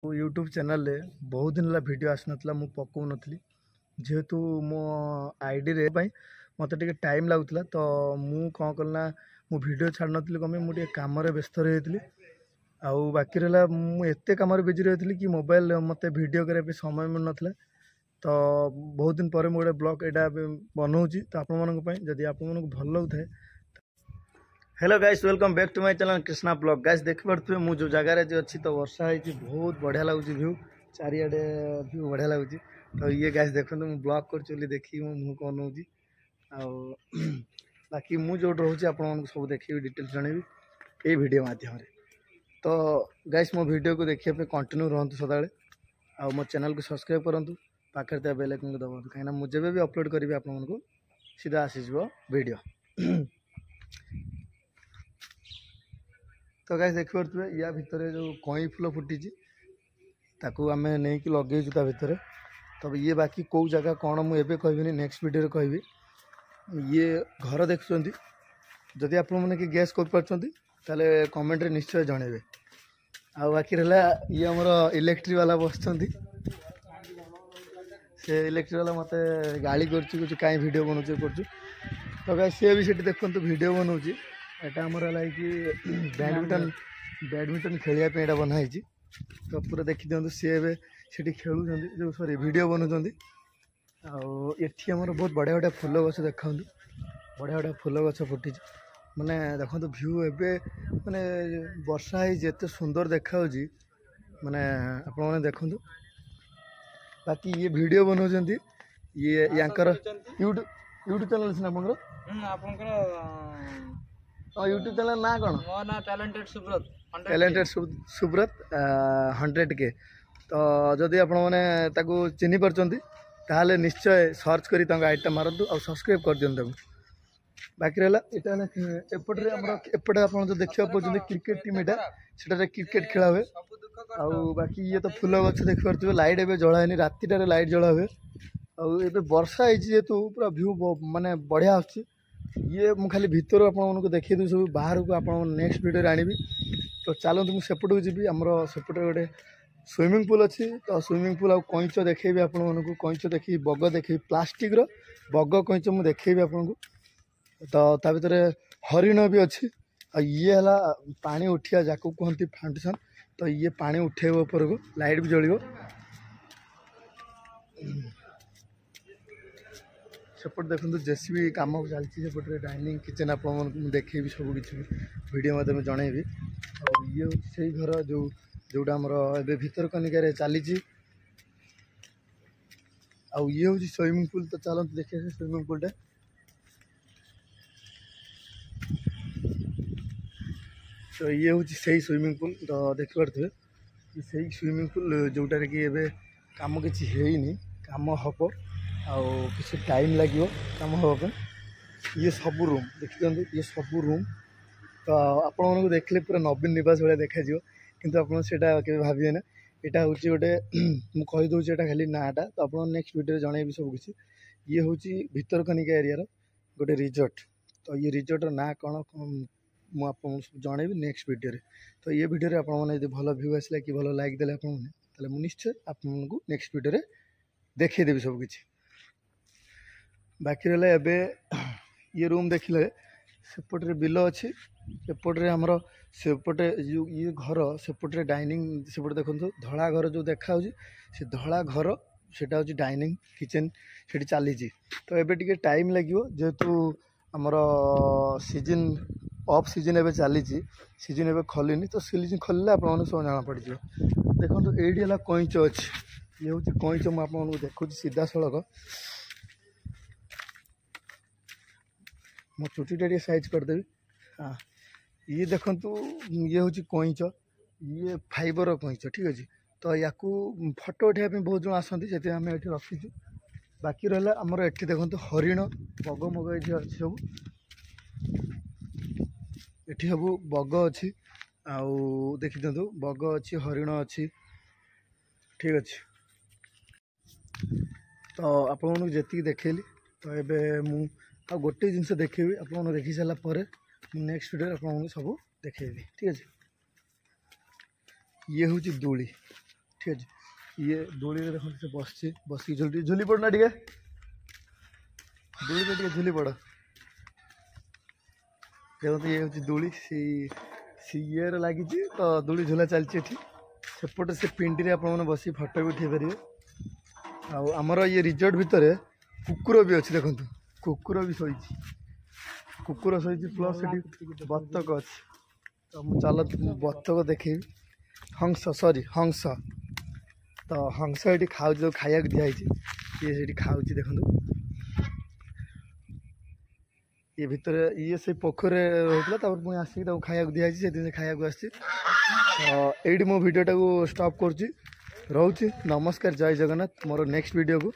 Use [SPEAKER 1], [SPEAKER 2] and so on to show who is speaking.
[SPEAKER 1] YouTube channel रे बहुत दिन है वीडियो आसना मु पकाऊ नी जेहेतु मो आईडी रे मत टे टाइम लगुला तो मु कौन कलना मु वीडियो छाड़ नी कम मुझे कम व्यस्त रही आउ बाकी रहा मुझे कम बिजी रही कि मोबाइल मत वीडियो करने समय मिल ना तो बहुत दिन पर मुझे ब्लॉग यहाँ बनाऊँगी तो आपड़ी आपको भल लगुए। Hello guys, welcome back to my channel Krishna blog. Guys देख पारे मुझे जो जगार अच्छी तो वर्षा है बहुत बढ़िया लगुच व्यू चारिआडे व्यू बढ़िया लगुच। तो ये गाइस देखो मुझे ब्लॉग कर देखी मुँह कौन नौ बाकी मुझे जो रोचे आप सब देखी डिटेल्स जनइबी ये वीडियो माध्यम। तो गाइस मो वीडियो को देखिए कंटिन्यू रहतु सदा आ मो चैनल को सब्सक्राइब करूँ पाखे बेल आइकन को दबातु कहीं मुझे भी अपलोड करी आपको सीधा आसीज वीडियो। तो गाइस देख पारे या भितर जो कई फूल फुटी ताकू आम नहीं लगे भितर। तब ये बाकी कौ जगह कौन मुझे कहबी नेक्स्ट वीडियो कहबी। ये घर देखुं जदि आप कि गैस कर कमेंट रे निश्चय जनइबे। आ बाकी रहा ये आमर इलेक्ट्रिक वाला बस से इलेक्ट्रिक वाला मत गाड़ी कर कहीं वीडियो बनाऊ कर। तो गाइस सी भी देखते वीडियो बनाऊँ एटा आमर है कि बैडमिंटन खेलने बनाई। तो पूरा देखी दिखाँ सी एटी खेलुं जो सॉरी वीडियो बनाऊँ। आठी आमर बहुत बढ़िया बढ़िया फूल गछ देखा बढ़िया बढ़िया फूल गछ फुटी माने देखो भ्यू एबे माने वर्षा होते सुंदर देखा माने आपण देखु। बाकी ये वीडियो बनाऊँ ये यांकर यूट्यूब चैनल से यूट्यूब चैनल ना कौन मो ना टैलेंटेड सुब्रत 100K। तो जदि आप चिन्ह पार्टी निश्चय सर्च करी आईटा मारतु और सब्सक्राइब कर दिखाँ। बाकी रहा यहाँ एपटे एपटे आप जो देखा पाते क्रिकेट टीम यहाँ क्रिकेट खेला हुए। बाकी ये तो फूल गछ देख पारे लाइट एवं जलानी रातिटार लाइट जला हुए। आए वर्षा जेहेतु पूरा भ्यू माने बढ़िया आसूँ। ये मुझे खाली भितर आपको देखी दूँ सब बाहर को आप नेक्स्ट वीडियो आनबी। तो चलते मुझे सेपट को जी आमर सेपटे गोटे स्विमिंग पूल अच्छी। तो स्विमिंग पूल आउ कईच देखेबी आपको कईच देखी बग देखी प्लास्टिक बग कईच मुझे देखेबी आपको। तो ता भर हरिण भी अच्छी। ये है पानी उठिया जाको कहती फाउंडेशन। तो ये पानी उठेब ऊपर को लाइट भी जलियो। सेपट देखो जेसीबी कम चलती सेपटे डाइनिंग किचन आप देखेबी सब किसी वीडियो मत जनइबी। ये हूँ से घर जो जोटा आमर ए भितरकनिका चली। ये हूँ स्विमिंग पूल। तो चलते देखिए स्विमिंग पूल टा। तो ये हूँ से स्विमिंग पूल। तो देख पारे से स्विमिंग पूल जोटार कि एबे काम किसी है काम हम किसी टाइम लगे कम हाँपे। ये सब रूम देखी दिखाँ ये सब रूम। तो आपको देखले पूरा नवीन निवास भाई देखा किंतु आप भावे ना यहाँ हूँ गोटे मुझे खाली नाटा। तो आप नेक्स्ट वीडियो जनइबी सब किसी। ये हूँ भितरकनिका एरिया गोटे रिजॉर्ट। तो ये रिजॉर्ट ना कौन मुझे जनइबी नेक्स्ट वीडियो। तो ये वीडियो आपने भल भ्यू आसला कि भल लाइक देले आपने मुझे आपको नेक्स्ट वीडियो देखदेवी सब किसी। बाकी रहा एबे ये रूम देखिले सेपटे बिल अच्छी एपटे आमर सेपटे जो ये घर सेपटे डाइनिंग सेपटे देखो धला घर जो देखा से धला घर सेटा हूँ डाइनिंग किचन से चली। तो एबे टिके टाइम लगे जेहेतु आमर सीजन ऑफ सीजन एबे चली सीजन एबे खोलिनी। तो सीजन खोलिले आप सब जना पड़ जाए। देखो ये है कईच अच्छी ये हूँ कईच मुझे देखुँ सीधा सड़क मो चुटीटा टे साइज करदेवी। हाँ ये देखु ये हूँ कईच ये फाइबर कईच ठीक अच्छे। तो या फटो उठाई बहुत जन आसती से आम ये रखीचु। बाकी रहा आमर ये देखो हरिण बग मग ये अच्छी सब ये सब बग अच्छी आउ देखी दिखाँ बग अच्छी हरिण अच्छी ठीक अच्छे। तो आपको जी देखली तो ये मु गोटे जिनस देखेबी आप देखी सारापर नेक्स्ट वीडियो आपको सब देखेबी ठीक अच्छे। ये हूँ दूली ठीक अच्छे ये दोली देखो से बस बस झुली झुली पड़ना टे दोली टे झुली पड़ देखो ये हूँ दोली ये लगी तो दोली झुला चलती सेपटे से पिंडी आप बस फटो भी उठे पारे आमर ये रिजॉर्ट भितर कुकुर भी अच्छी देखो कुकुर भी शोई कुकुर शोई प्लस बतक अच्छी तो मुझे चल बतक देखे हंस सॉरी हंस तो हंस ये खाऊ जो खाया दिखाई ये खाऊ देखो ये भितर ये से पोखर रोकला मुझे आसिक खाया दिखाई से खाया आसी तो ये मो भिडियोटा को स्टॉप करुँच रोचे नमस्कार जय जगन्नाथ मोर नेक्स्ट वीडियो को